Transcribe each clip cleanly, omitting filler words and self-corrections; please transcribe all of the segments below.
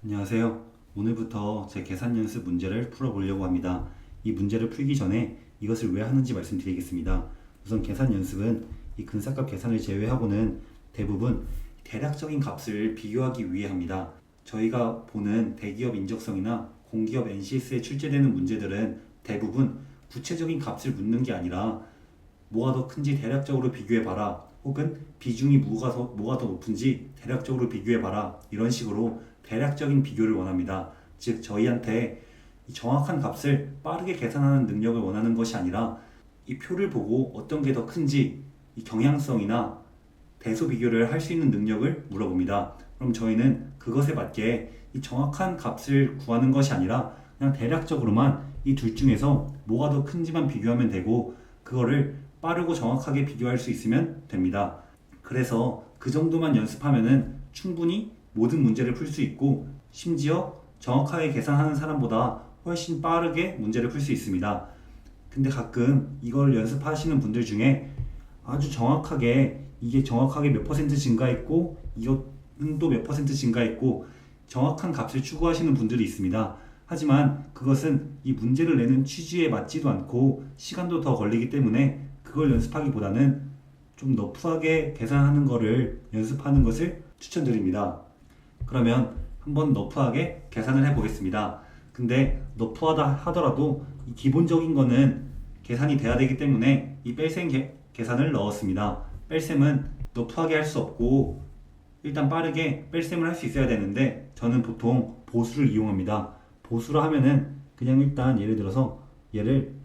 안녕하세요. 오늘부터 제 계산 연습 문제를 풀어보려고 합니다. 이 문제를 풀기 전에 이것을 왜 하는지 말씀드리겠습니다. 우선 계산 연습은 이 근사값 계산을 제외하고는 대부분 대략적인 값을 비교하기 위해 합니다. 저희가 보는 대기업 인적성이나 공기업 NCS에 출제되는 문제들은 대부분 구체적인 값을 묻는 게 아니라 뭐가 더 큰지 대략적으로 비교해봐라, 혹은 비중이 뭐가 더 높은지 대략적으로 비교해봐라, 이런 식으로 대략적인 비교를 원합니다. 즉 저희한테 이 정확한 값을 빠르게 계산하는 능력을 원하는 것이 아니라 이 표를 보고 어떤 게 더 큰지 이 경향성이나 대소 비교를 할 수 있는 능력을 물어봅니다. 그럼 저희는 그것에 맞게 이 정확한 값을 구하는 것이 아니라 그냥 대략적으로만 이 둘 중에서 뭐가 더 큰지만 비교하면 되고, 그거를 빠르고 정확하게 비교할 수 있으면 됩니다. 그래서 그 정도만 연습하면은 충분히 모든 문제를 풀 수 있고, 심지어 정확하게 계산하는 사람보다 훨씬 빠르게 문제를 풀 수 있습니다. 근데 가끔 이걸 연습하시는 분들 중에 아주 정확하게 이게 정확하게 몇 퍼센트 증가했고 이것은 또 몇 퍼센트 증가했고 정확한 값을 추구하시는 분들이 있습니다. 하지만 그것은 이 문제를 내는 취지에 맞지도 않고 시간도 더 걸리기 때문에 그걸 연습하기보다는 좀 너프하게 계산하는 거를 연습하는 것을 추천드립니다. 그러면 한번 너프하게 계산을 해보겠습니다. 근데 너프하다 하더라도 이 기본적인 거는 계산이 돼야 되기 때문에 이 뺄셈 계산을 넣었습니다. 뺄셈은 너프하게 할 수 없고 일단 빠르게 뺄셈을 할 수 있어야 되는데 저는 보통 보수를 이용합니다. 보수로 하면은 그냥 일단 예를 들어서 얘를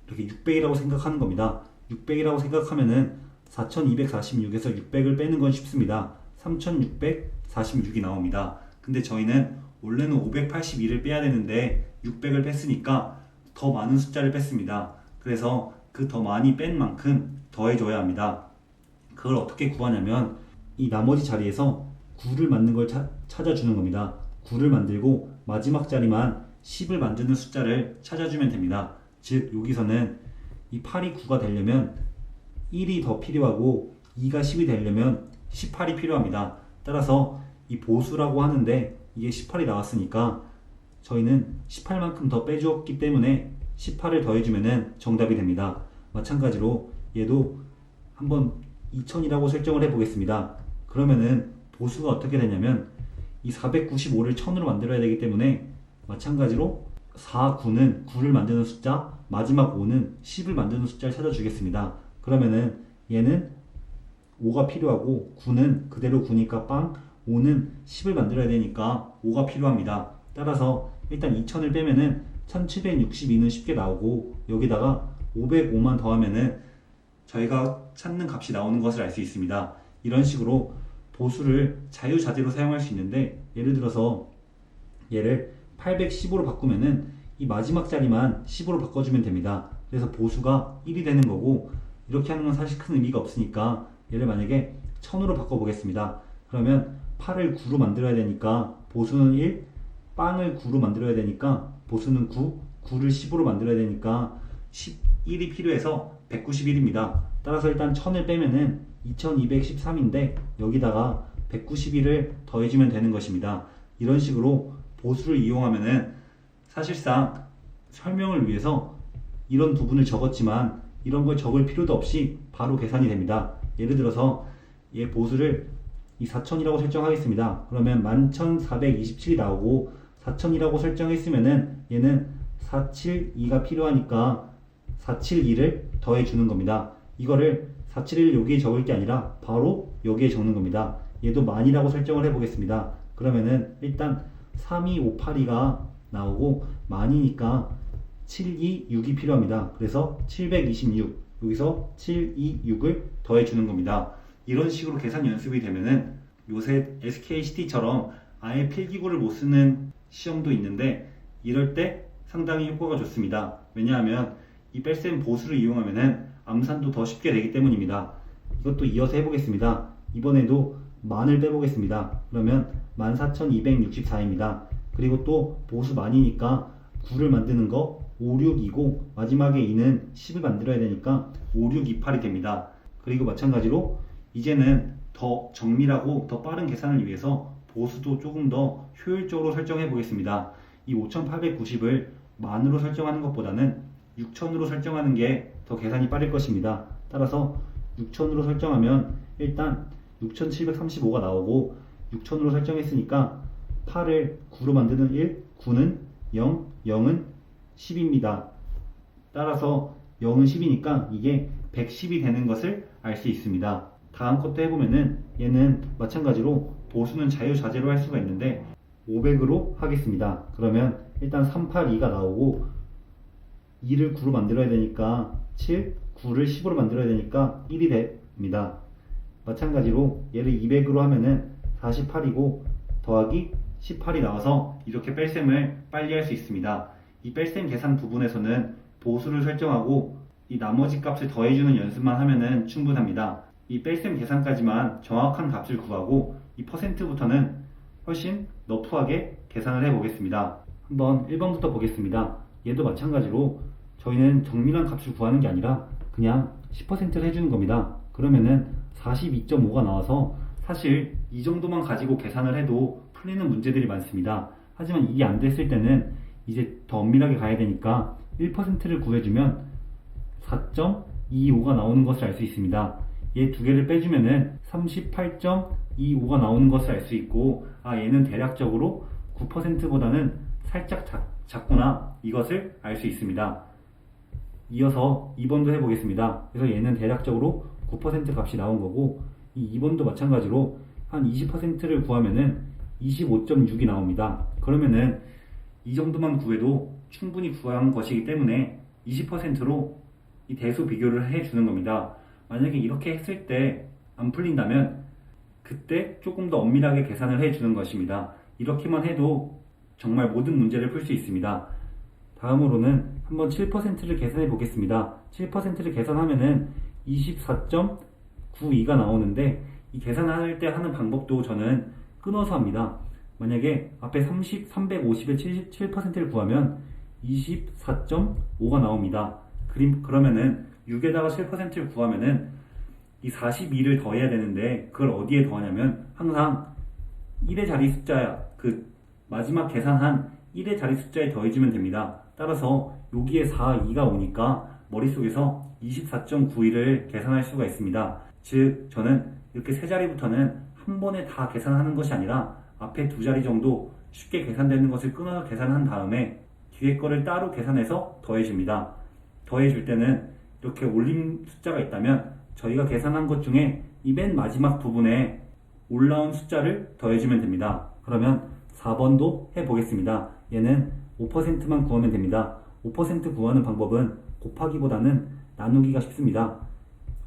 이렇게 600이라고 생각하는 겁니다. 600이라고 생각하면은 4246에서 600을 빼는 건 쉽습니다. 3646이 나옵니다. 근데 저희는 원래는 582를 빼야 되는데 600을 뺐으니까 더 많은 숫자를 뺐습니다. 그래서 그 더 많이 뺀 만큼 더해줘야 합니다. 그걸 어떻게 구하냐면 이 나머지 자리에서 9를 만든 걸 찾아주는 겁니다. 9를 만들고 마지막 자리만 10을 만드는 숫자를 찾아주면 됩니다. 즉 여기서는 이 8이 9가 되려면 1이 더 필요하고 2가 10이 되려면 18이 필요합니다. 따라서 이 보수라고 하는데 이게 18이 나왔으니까 저희는 18만큼 더 빼주었기 때문에 18을 더해주면 정답이 됩니다. 마찬가지로 얘도 한번 2000이라고 설정을 해보겠습니다. 그러면은 보수가 어떻게 되냐면 이 495를 1000으로 만들어야 되기 때문에 마찬가지로 4, 9는 9를 만드는 숫자, 마지막 5는 10을 만드는 숫자를 찾아주겠습니다. 그러면은 얘는 5가 필요하고 9는 그대로 9니까 빵, 5는 10을 만들어야 되니까 5가 필요합니다. 따라서 일단 2000을 빼면은 1762는 쉽게 나오고 여기다가 505만 더하면은 저희가 찾는 값이 나오는 것을 알 수 있습니다. 이런 식으로 보수를 자유자재로 사용할 수 있는데 예를 들어서 얘를 815로 바꾸면은 이 마지막 자리만 10으로 바꿔주면 됩니다. 그래서 보수가 1이 되는 거고, 이렇게 하는 건 사실 큰 의미가 없으니까 얘를 만약에 1000으로 바꿔보겠습니다. 그러면 8을 9로 만들어야 되니까 보수는 1, 빵을 9로 만들어야 되니까 보수는 9, 9를 10으로 만들어야 되니까 11이 필요해서 191입니다. 따라서 일단 1000을 빼면은 2213인데 여기다가 191을 더해주면 되는 것입니다. 이런 식으로 보수를 이용하면은 사실상 설명을 위해서 이런 부분을 적었지만 이런 걸 적을 필요도 없이 바로 계산이 됩니다. 예를 들어서 얘 보수를 이 4000이라고 설정하겠습니다. 그러면 11427이 나오고 4000이라고 설정했으면은 얘는 472가 필요하니까 472를 더해주는 겁니다. 이거를 471을 여기에 적을 게 아니라 바로 여기에 적는 겁니다. 얘도 만이라고 설정을 해보겠습니다. 그러면은 일단 32582가 나오고 만이니까 726이 필요합니다. 그래서 726, 여기서 726을 더해주는 겁니다. 이런 식으로 계산 연습이 되면은 요새 SKCT처럼 아예 필기구를 못 쓰는 시험도 있는데 이럴 때 상당히 효과가 좋습니다. 왜냐하면 이 뺄셈 보수를 이용하면은 암산도 더 쉽게 되기 때문입니다. 이것도 이어서 해보겠습니다. 이번에도 만을 빼보겠습니다. 그러면 14264입니다. 그리고 또 보수 만이니까 9를 만드는 거 56이고 마지막에 2는 10을 만들어야 되니까 5628이 됩니다. 그리고 마찬가지로 이제는 더 정밀하고 더 빠른 계산을 위해서 보수도 조금 더 효율적으로 설정해 보겠습니다. 이 5890을 만으로 설정하는 것보다는 6000으로 설정하는 게 더 계산이 빠를 것입니다. 따라서 6000으로 설정하면 일단 6735가 나오고 6000으로 설정했으니까 8을 9로 만드는 1, 9는 0, 0은 10입니다. 따라서 0은 10이니까 이게 110이 되는 것을 알 수 있습니다. 다음 것도 해보면은 얘는 마찬가지로 보수는 자유자재로 할 수가 있는데 500으로 하겠습니다. 그러면 일단 382가 나오고 2를 9로 만들어야 되니까 7, 9를 10으로 만들어야 되니까 1이 됩니다. 마찬가지로 얘를 200으로 하면은 48이고 더하기 18이 나와서 이렇게 뺄셈을 빨리 할 수 있습니다. 이 뺄셈 계산 부분에서는 보수를 설정하고 이 나머지 값을 더해주는 연습만 하면은 충분합니다. 이 뺄셈 계산까지만 정확한 값을 구하고 이 퍼센트부터는 훨씬 너프하게 계산을 해 보겠습니다. 한번 1번부터 보겠습니다. 얘도 마찬가지로 저희는 정밀한 값을 구하는 게 아니라 그냥 10%를 해주는 겁니다. 그러면은 42.5가 나와서 사실 이 정도만 가지고 계산을 해도 풀리는 문제들이 많습니다. 하지만 이게 안 됐을 때는 이제 더 엄밀하게 가야 되니까 1%를 구해주면 4.25가 나오는 것을 알 수 있습니다. 얘 두 개를 빼주면은 38.25가 나오는 것을 알 수 있고, 얘는 대략적으로 9%보다는 살짝 작구나, 이것을 알 수 있습니다. 이어서 2번도 해보겠습니다. 그래서 얘는 대략적으로 9% 값이 나온 거고, 이 2번도 마찬가지로 한 20%를 구하면은 25.6이 나옵니다. 그러면은 이 정도만 구해도 충분히 구한 것이기 때문에 20%로 이 대수 비교를 해주는 겁니다. 만약에 이렇게 했을 때 안 풀린다면 그때 조금 더 엄밀하게 계산을 해주는 것입니다. 이렇게만 해도 정말 모든 문제를 풀 수 있습니다. 다음으로는 한번 7%를 계산해 보겠습니다. 7%를 계산하면은 24.92가 나오는데, 이 계산할 때 하는 방법도 저는 끊어서 합니다. 만약에 앞에 350에 7%를 구하면 24.5가 나옵니다. 그러면은 6에다가 7%를 구하면은 이 42를 더해야 되는데, 그걸 어디에 더하냐면 항상 1의 자리 숫자, 그 마지막 계산한 1의 자리 숫자에 더해주면 됩니다. 따라서 여기에 4, 2가 오니까 머릿속에서 24.91을 계산할 수가 있습니다. 즉 저는 이렇게 세 자리부터는 한 번에 다 계산하는 것이 아니라 앞에 두 자리 정도 쉽게 계산되는 것을 끊어서 계산한 다음에 뒤에 거를 따로 계산해서 더해줍니다. 더해줄 때는 이렇게 올림 숫자가 있다면 저희가 계산한 것 중에 이 맨 마지막 부분에 올라온 숫자를 더해주면 됩니다. 그러면 4번도 해보겠습니다. 얘는 5%만 구하면 됩니다. 5% 구하는 방법은 곱하기보다는 나누기가 쉽습니다.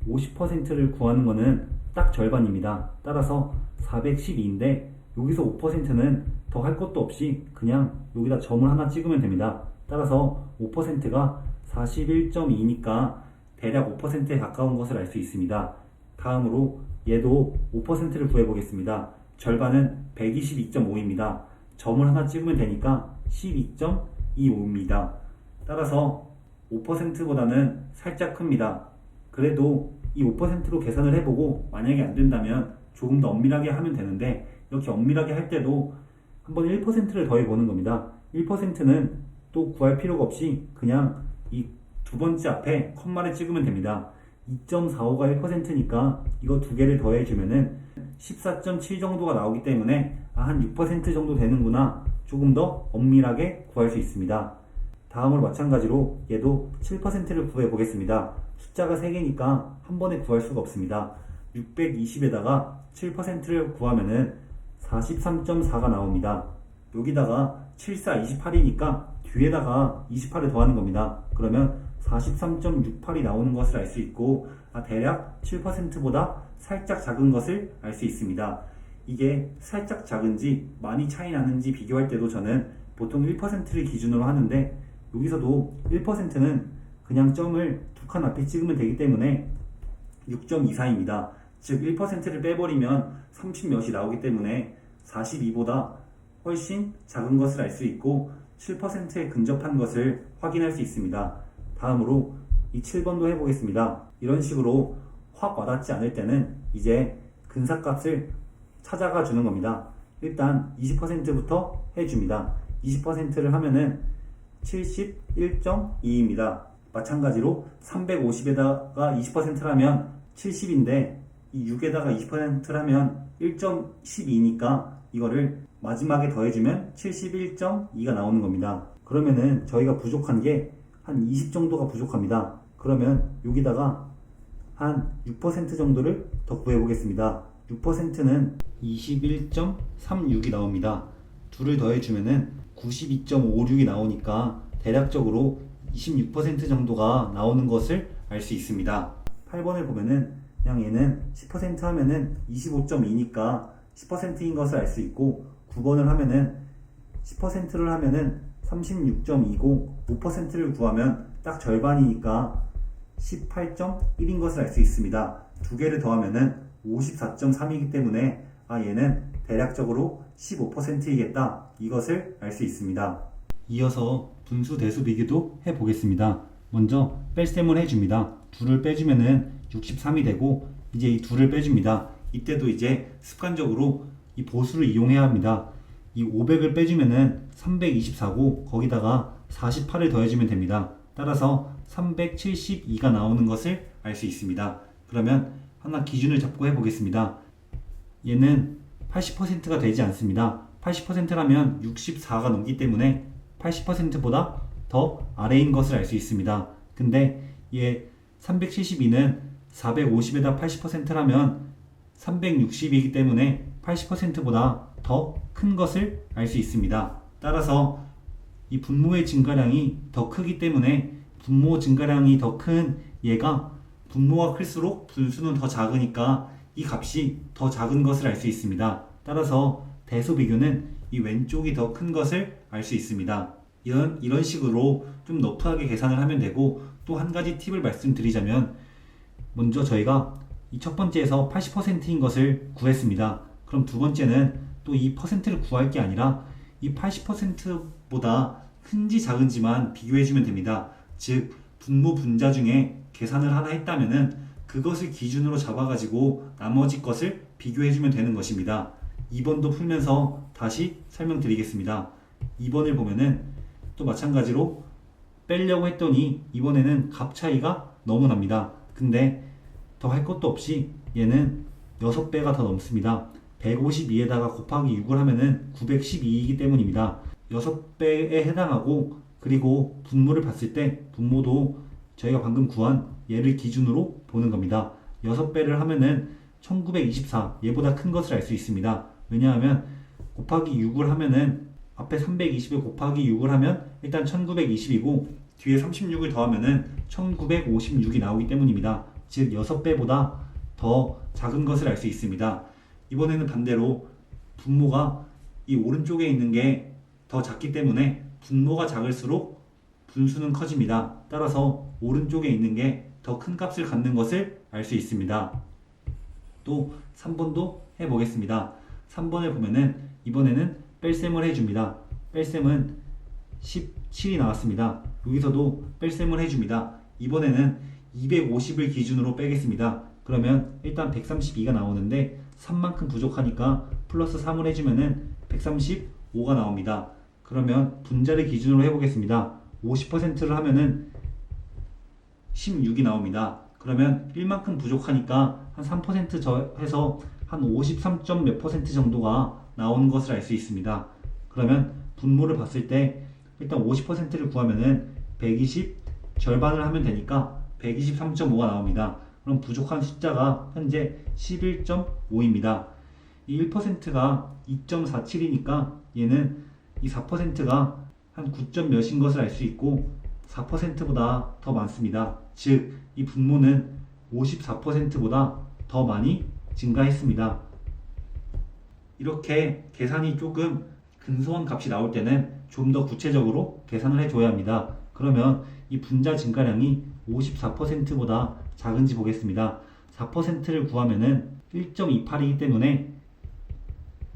50%를 구하는 것은 딱 절반입니다. 따라서 412인데 여기서 5%는 더 할 것도 없이 그냥 여기다 점을 하나 찍으면 됩니다. 따라서 5%가 41.2니까 대략 5%에 가까운 것을 알 수 있습니다. 다음으로 얘도 5%를 구해보겠습니다. 절반은 122.5입니다. 점을 하나 찍으면 되니까 12.25입니다. 따라서 5%보다는 살짝 큽니다. 그래도 이 5%로 계산을 해보고 만약에 안 된다면 조금 더 엄밀하게 하면 되는데, 이렇게 엄밀하게 할 때도 한번 1%를 더해보는 겁니다. 1%는 또 구할 필요가 없이 그냥 이 두 번째 앞에 컴마를 찍으면 됩니다. 2.45가 1%니까 이거 두 개를 더해주면은 14.7 정도가 나오기 때문에 한 6% 정도 되는구나, 조금 더 엄밀하게 구할 수 있습니다. 다음으로 마찬가지로 얘도 7%를 구해 보겠습니다. 숫자가 3개니까 한 번에 구할 수가 없습니다. 620에다가 7%를 구하면은 43.4가 나옵니다. 여기다가 74, 28이니까 뒤에다가 28을 더하는 겁니다. 그러면 43.68이 나오는 것을 알 수 있고, 대략 7%보다 살짝 작은 것을 알 수 있습니다. 이게 살짝 작은지 많이 차이 나는지 비교할 때도 저는 보통 1%를 기준으로 하는데, 여기서도 1%는 그냥 점을 두 칸 앞에 찍으면 되기 때문에 6.24입니다. 즉 1%를 빼버리면 30몇이 나오기 때문에 42보다 훨씬 작은 것을 알 수 있고 7%에 근접한 것을 확인할 수 있습니다. 다음으로 이 7번도 해보겠습니다. 이런 식으로 확 와닿지 않을 때는 이제 근사값을 찾아가 주는 겁니다. 일단 20%부터 해줍니다. 20%를 하면은 71.2입니다. 마찬가지로 350에다가 20%라면 70인데 이 6에다가 20%를 하면 1.12니까 이거를 마지막에 더해주면 71.2가 나오는 겁니다. 그러면은 저희가 부족한 게 한 20 정도가 부족합니다. 그러면 여기다가 한 6% 정도를 더 구해 보겠습니다. 6%는 21.36이 나옵니다. 둘을 더해주면은 92.56이 나오니까 대략적으로 26% 정도가 나오는 것을 알 수 있습니다. 8번을 보면은 그냥 얘는 10% 하면은 25.2니까 10%인 것을 알 수 있고, 9번을 하면은 10%를 하면은 36.2고 5%를 구하면 딱 절반이니까 18.1인 것을 알 수 있습니다. 두 개를 더하면은 54.3이기 때문에 얘는 대략적으로 15%이겠다, 이것을 알 수 있습니다. 이어서 분수 대수 비교도 해보겠습니다. 먼저 뺄셈을 해줍니다. 둘을 빼주면은 63이 되고, 이제 이 둘을 빼줍니다. 이때도 이제 습관적으로 이 보수를 이용해야 합니다. 이 500을 빼주면은 324고 거기다가 48을 더해주면 됩니다. 따라서 372가 나오는 것을 알 수 있습니다. 그러면 하나 기준을 잡고 해보겠습니다. 얘는 80%가 되지 않습니다. 80%라면 64가 넘기 때문에 80%보다 더 아래인 것을 알 수 있습니다. 근데 얘 372는 450에다 80%라면 360이기 때문에 80%보다 더 큰 것을 알 수 있습니다. 따라서 이 분모의 증가량이 더 크기 때문에 분모 증가량이 더 큰 얘가 분모가 클수록 분수는 더 작으니까 이 값이 더 작은 것을 알 수 있습니다. 따라서 대소 비교는 이 왼쪽이 더 큰 것을 알 수 있습니다. 이런 식으로 좀 러프하게 계산을 하면 되고, 또 한 가지 팁을 말씀드리자면, 먼저 저희가 이 첫 번째에서 80%인 것을 구했습니다. 그럼 두 번째는 또 이 퍼센트를 구할 게 아니라 이 80%보다 큰지 작은지만 비교해주면 됩니다. 즉 분모 분자 중에 계산을 하나 했다면은 그것을 기준으로 잡아가지고 나머지 것을 비교해주면 되는 것입니다. 2번도 풀면서 다시 설명드리겠습니다. 2번을 보면은 또 마찬가지로 빼려고 했더니 이번에는 값 차이가 너무 납니다. 근데 더 할 것도 없이 얘는 6배가 더 넘습니다. 152에다가 곱하기 6을 하면은 912이기 때문입니다. 6배에 해당하고, 그리고 분모를 봤을 때 분모도 저희가 방금 구한 얘를 기준으로 보는 겁니다. 6배를 하면은 1924, 얘보다 큰 것을 알 수 있습니다. 왜냐하면 곱하기 6을 하면은 앞에 320에 곱하기 6을 하면 일단 1920이고 뒤에 36을 더하면은 1956이 나오기 때문입니다. 즉 6배보다 더 작은 것을 알 수 있습니다. 이번에는 반대로 분모가 이 오른쪽에 있는 게 더 작기 때문에 분모가 작을수록 분수는 커집니다. 따라서 오른쪽에 있는 게 더 큰 값을 갖는 것을 알 수 있습니다. 또 3번도 해보겠습니다. 3번을 보면은 이번에는 뺄셈을 해줍니다. 뺄셈은 17이 나왔습니다. 여기서도 뺄셈을 해줍니다. 이번에는 250을 기준으로 빼겠습니다. 그러면 일단 132가 나오는데 3만큼 부족하니까 플러스 3을 해주면은 135가 나옵니다. 그러면 분자를 기준으로 해보겠습니다. 50%를 하면은 16이 나옵니다. 그러면 1만큼 부족하니까 한 3% 더해서 한 53점 몇 퍼센트 정도가 나오는 것을 알 수 있습니다. 그러면 분모를 봤을 때 일단 50%를 구하면은 120 절반을 하면 되니까 123.5가 나옵니다. 그럼 부족한 숫자가 현재 11.5입니다. 이 1%가 2.47이니까 얘는 이 4%가 한 9점 몇인 것을 알 수 있고 4%보다 더 많습니다. 즉 이 분모는 54%보다 더 많이 증가했습니다. 이렇게 계산이 조금 근소한 값이 나올 때는 좀 더 구체적으로 계산을 해줘야 합니다. 그러면 이 분자 증가량이 54%보다 작은지 보겠습니다. 4%를 구하면은 1.28이기 때문에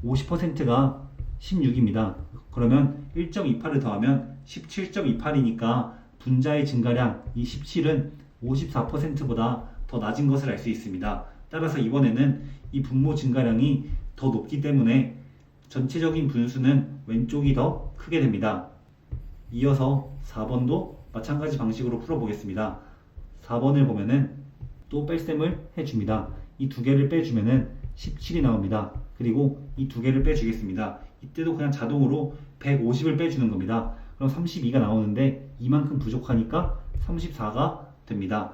50%가 16입니다. 그러면 1.28을 더하면 17.28이니까 분자의 증가량 이 17은 54%보다 더 낮은 것을 알 수 있습니다. 따라서 이번에는 이 분모 증가량이 더 높기 때문에 전체적인 분수는 왼쪽이 더 크게 됩니다. 이어서 4번도 마찬가지 방식으로 풀어보겠습니다. 4번을 보면은 또 뺄셈을 해줍니다. 이 두 개를 빼주면은 17이 나옵니다. 그리고 이 두 개를 빼주겠습니다. 이때도 그냥 자동으로 150을 빼주는 겁니다. 그럼 32가 나오는데 이만큼 부족하니까 34가 됩니다.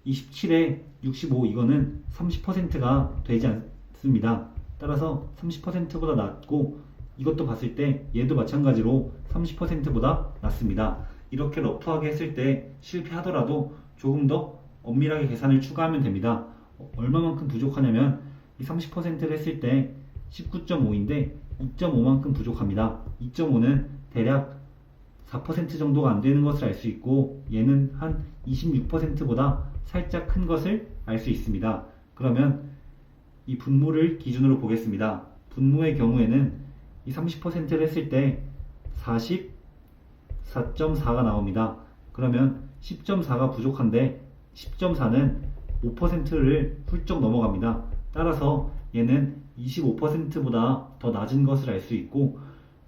이 17에 65 이거는 30%가 되지 않습니다. 따라서 30%보다 낮고 이것도 봤을 때 얘도 마찬가지로 30%보다 낮습니다. 이렇게 러프하게 했을 때 실패하더라도 조금 더 엄밀하게 계산을 추가하면 됩니다. 얼마만큼 부족하냐면 이 30%를 했을 때 19.5인데 2.5만큼 부족합니다. 2.5는 대략 4% 정도가 안 되는 것을 알 수 있고 얘는 한 26%보다 살짝 큰 것을 알 수 있습니다. 그러면 이 분모를 기준으로 보겠습니다. 분모의 경우에는 이 30%를 했을 때 44.4가 나옵니다. 그러면 10.4가 부족한데 10.4는 5%를 훌쩍 넘어갑니다. 따라서 얘는 25%보다 더 낮은 것을 알 수 있고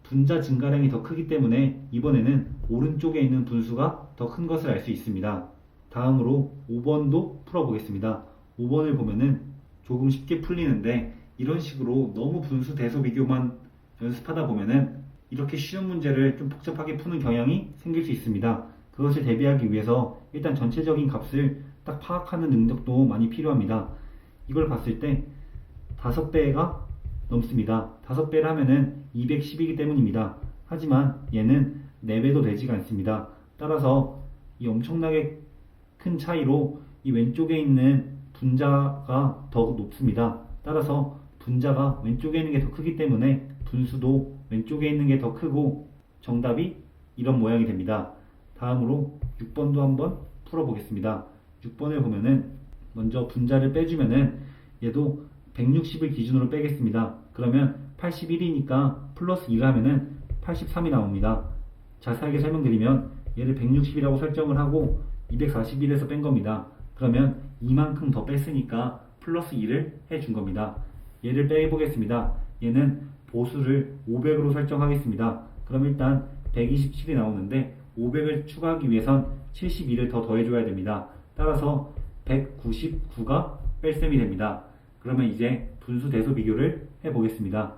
분자 증가량이 더 크기 때문에 이번에는 오른쪽에 있는 분수가 더 큰 것을 알 수 있습니다. 다음으로 5번도 풀어보겠습니다. 5번을 보면은 조금 쉽게 풀리는데 이런 식으로 너무 분수 대소 비교만 연습하다 보면은 이렇게 쉬운 문제를 좀 복잡하게 푸는 경향이 생길 수 있습니다. 그것을 대비하기 위해서 일단 전체적인 값을 딱 파악하는 능력도 많이 필요합니다. 이걸 봤을 때 5배가 넘습니다. 5배를 하면은 210이기 때문입니다. 하지만 얘는 4배도 되지가 않습니다. 따라서 이 엄청나게 큰 차이로 이 왼쪽에 있는 분자가 더 높습니다. 따라서 분자가 왼쪽에 있는 게 더 크기 때문에 분수도 왼쪽에 있는 게 더 크고 정답이 이런 모양이 됩니다. 다음으로 6번도 한번 풀어보겠습니다. 6번을 보면은 먼저 분자를 빼주면은 얘도 160을 기준으로 빼겠습니다. 그러면 81이니까 플러스 2를 하면은 83이 나옵니다. 자세하게 설명드리면 얘를 160이라고 설정을 하고 241에서 뺀 겁니다. 그러면 이만큼 더 뺐으니까 플러스 2를 해준 겁니다. 얘를 빼보겠습니다. 얘는 보수를 500으로 설정하겠습니다. 그럼 일단 127이 나오는데 500을 추가하기 위해선 72를 더 더해줘야 됩니다. 따라서 199가 뺄셈이 됩니다. 그러면 이제 분수 대소 비교를 해보겠습니다.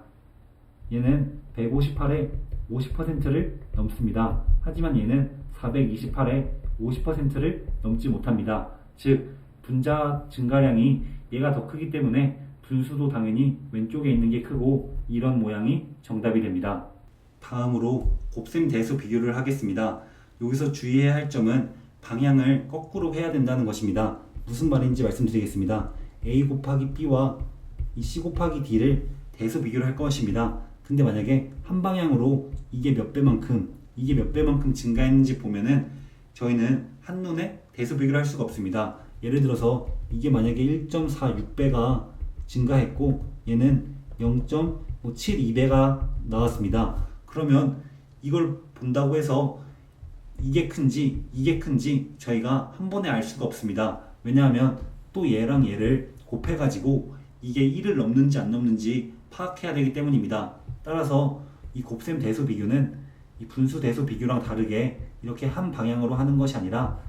얘는 158에 50%를 넘습니다. 하지만 얘는 428에 50%를 넘지 못합니다. 즉 분자 증가량이 얘가 더 크기 때문에 분수도 당연히 왼쪽에 있는 게 크고 이런 모양이 정답이 됩니다. 다음으로 곱셈 대소 비교를 하겠습니다. 여기서 주의해야 할 점은 방향을 거꾸로 해야 된다는 것입니다. 무슨 말인지 말씀드리겠습니다. A 곱하기 B와 이 C 곱하기 D를 대소 비교를 할 것입니다. 근데 만약에 한 방향으로 이게 몇 배만큼 이게 몇 배만큼 증가했는지 보면은 저희는 한눈에 대소 비교를 할 수가 없습니다. 예를 들어서 이게 만약에 1.46배가 증가했고 얘는 0.72배가 나왔습니다. 그러면 이걸 본다고 해서 이게 큰지 저희가 한 번에 알 수가 없습니다. 왜냐하면 또 얘랑 얘를 곱해가지고 이게 1을 넘는지 안 넘는지 파악해야 되기 때문입니다. 따라서 이 곱셈 대소 비교는 이 분수 대소 비교랑 다르게 이렇게 한 방향으로 하는 것이 아니라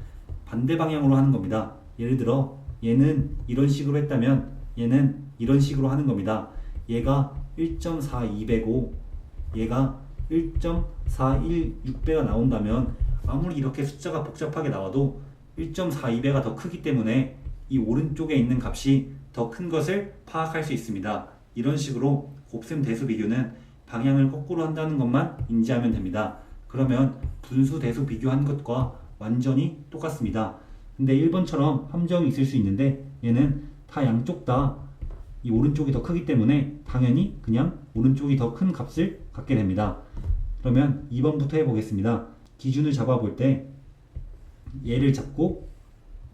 반대 방향으로 하는 겁니다. 예를 들어 얘는 이런 식으로 했다면 얘는 이런 식으로 하는 겁니다. 얘가 1.42배고 얘가 1.416배가 나온다면 아무리 이렇게 숫자가 복잡하게 나와도 1.42배가 더 크기 때문에 이 오른쪽에 있는 값이 더 큰 것을 파악할 수 있습니다. 이런 식으로 곱셈 대소 비교는 방향을 거꾸로 한다는 것만 인지하면 됩니다. 그러면 분수 대소 비교한 것과 완전히 똑같습니다. 근데 1번처럼 함정이 있을 수 있는데 얘는 다 양쪽 다 이 오른쪽이 더 크기 때문에 당연히 그냥 오른쪽이 더 큰 값을 갖게 됩니다. 그러면 2번부터 해보겠습니다. 기준을 잡아볼 때 얘를 잡고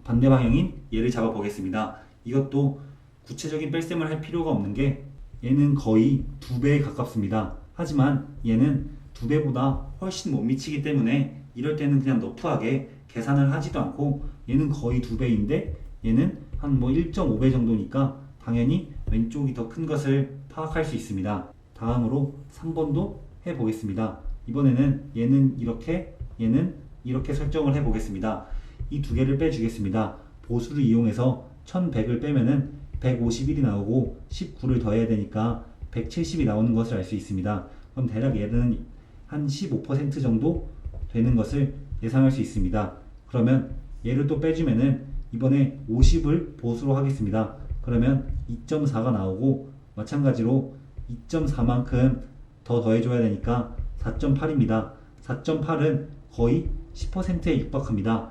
반대 방향인 얘를 잡아 보겠습니다. 이것도 구체적인 뺄셈을 할 필요가 없는 게 얘는 거의 2배에 가깝습니다. 하지만 얘는 2배보다 훨씬 못 미치기 때문에 이럴 때는 그냥 러프하게 계산을 하지도 않고 얘는 거의 2배인데 얘는 한 1.5배 정도니까 당연히 왼쪽이 더 큰 것을 파악할 수 있습니다. 다음으로 3번도 해보겠습니다. 이번에는 얘는 이렇게 설정을 해보겠습니다. 이 두 개를 빼주겠습니다. 보수를 이용해서 1100을 빼면은 151이 나오고 19를 더해야 되니까 170이 나오는 것을 알 수 있습니다. 그럼 대략 얘는 한 15% 정도 되는 것을 예상할 수 있습니다. 그러면 얘를 또 빼주면은 이번에 50을 보수로 하겠습니다. 그러면 2.4가 나오고 마찬가지로 2.4만큼 더 더해줘야 되니까 4.8입니다. 4.8은 거의 10%에 육박합니다.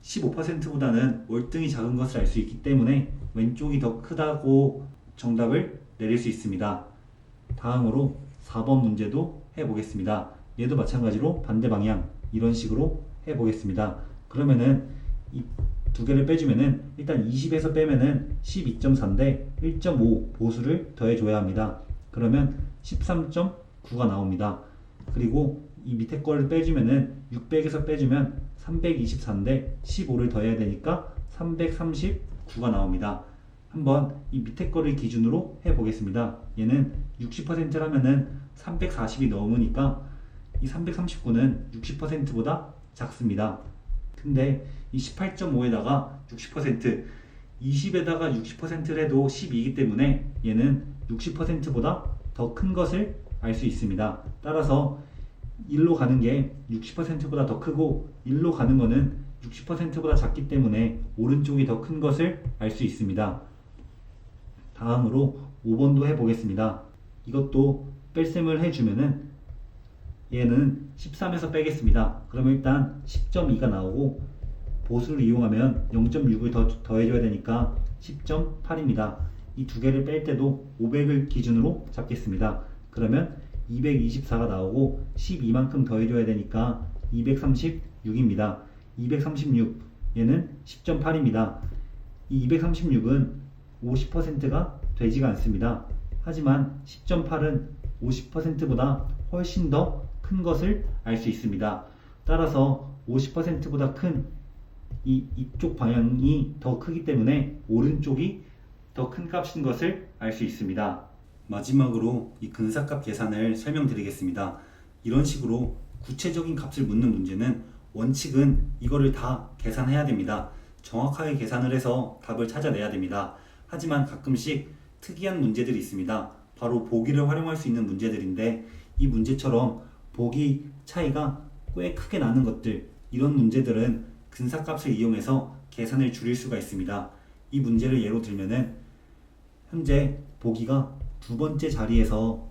15%보다는 월등히 작은 것을 알 수 있기 때문에 왼쪽이 더 크다고 정답을 내릴 수 있습니다. 다음으로 4번 문제도 해보겠습니다. 얘도 마찬가지로 반대 방향 이런 식으로 해보겠습니다. 그러면은 이 두 개를 빼주면은 일단 20에서 빼면은 12.4인데 1.5 보수를 더해줘야 합니다. 그러면 13.9가 나옵니다. 그리고 이 밑에 거를 빼주면은 600에서 빼주면 324인데 15를 더해야 되니까 339가 나옵니다. 한번 이 밑에 거를 기준으로 해보겠습니다. 얘는 60%라면은 340이 넘으니까 이 339는 60%보다 작습니다. 근데 이 18.5에다가 60%, 20에다가 60%를 해도 12이기 때문에 얘는 60%보다 더 큰 것을 알 수 있습니다. 따라서 1로 가는 게 60%보다 더 크고 1로 가는 거는 60%보다 작기 때문에 오른쪽이 더 큰 것을 알 수 있습니다. 다음으로 5번도 해보겠습니다. 이것도 뺄셈을 해주면은 얘는 13에서 빼겠습니다. 그러면 일단 10.2가 나오고 보수를 이용하면 0.6을 더해줘야 되니까 10.8입니다. 이 두 개를 뺄 때도 500을 기준으로 잡겠습니다. 그러면 224가 나오고 12만큼 더해줘야 되니까 236입니다. 236 얘는 10.8입니다. 이 236은 50%가 되지가 않습니다. 하지만 10.8은 50%보다 훨씬 더 큰 것을 알 수 있습니다. 따라서 50%보다 큰 이쪽 방향이 더 크기 때문에 오른쪽이 더 큰 값인 것을 알 수 있습니다. 마지막으로 이 근사값 계산을 설명드리겠습니다. 이런 식으로 구체적인 값을 묻는 문제는 원칙은 이거를 다 계산해야 됩니다. 정확하게 계산을 해서 답을 찾아내야 됩니다. 하지만 가끔씩 특이한 문제들이 있습니다. 바로 보기를 활용할 수 있는 문제들인데 이 문제처럼 보기 차이가 꽤 크게 나는 것들, 이런 문제들은 근사값을 이용해서 계산을 줄일 수가 있습니다. 이 문제를 예로 들면은 현재 보기가 두 번째 자리에서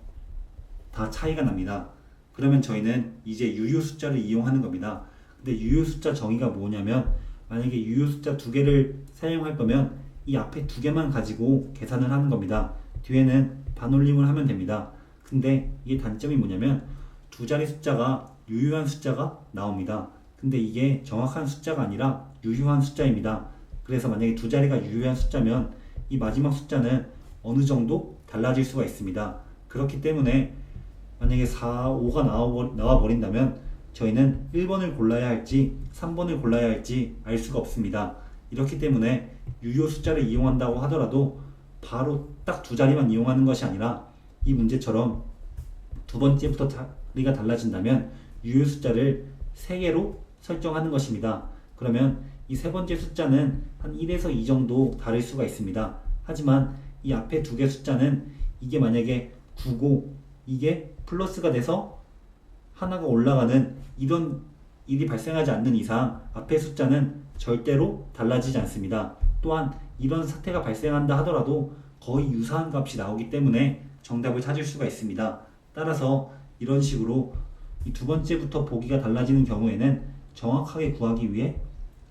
다 차이가 납니다. 그러면 저희는 이제 유효 숫자를 이용하는 겁니다. 근데 유효 숫자 정의가 뭐냐면 만약에 유효 숫자 두 개를 사용할 거면 이 앞에 두 개만 가지고 계산을 하는 겁니다. 뒤에는 반올림을 하면 됩니다. 근데 이게 단점이 뭐냐면 두 자리 숫자가 유효한 숫자가 나옵니다. 근데 이게 정확한 숫자가 아니라 유효한 숫자입니다. 그래서 만약에 두 자리가 유효한 숫자면 이 마지막 숫자는 어느 정도 달라질 수가 있습니다. 그렇기 때문에 만약에 4, 5가 나와 버린다면 저희는 1번을 골라야 할지 3번을 골라야 할지 알 수가 없습니다. 이렇기 때문에 유효 숫자를 이용한다고 하더라도 바로 딱 두 자리만 이용하는 것이 아니라 이 문제처럼 두 번째부터 자리가 달라진다면 유효 숫자를 3개로 설정하는 것입니다. 그러면 이 세 번째 숫자는 한 1에서 2 정도 다를 수가 있습니다. 하지만 이 앞에 두 개 숫자는 이게 만약에 9고 이게 플러스가 돼서 하나가 올라가는 이런 일이 발생하지 않는 이상 앞에 숫자는 절대로 달라지지 않습니다. 또한 이런 사태가 발생한다 하더라도 거의 유사한 값이 나오기 때문에 정답을 찾을 수가 있습니다. 따라서 이런 식으로 이 두 번째부터 보기가 달라지는 경우에는 정확하게 구하기 위해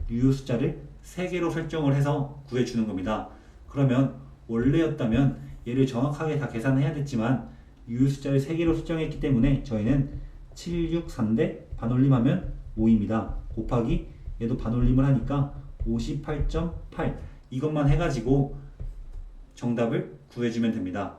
유효 숫자를 3개로 설정을 해서 구해주는 겁니다. 그러면 원래였다면 얘를 정확하게 다 계산해야 됐지만 유효 숫자를 3개로 설정했기 때문에 저희는 7, 6, 3대 반올림하면 5입니다. 곱하기 얘도 반올림을 하니까 58.8 이것만 해가지고 정답을 구해주면 됩니다.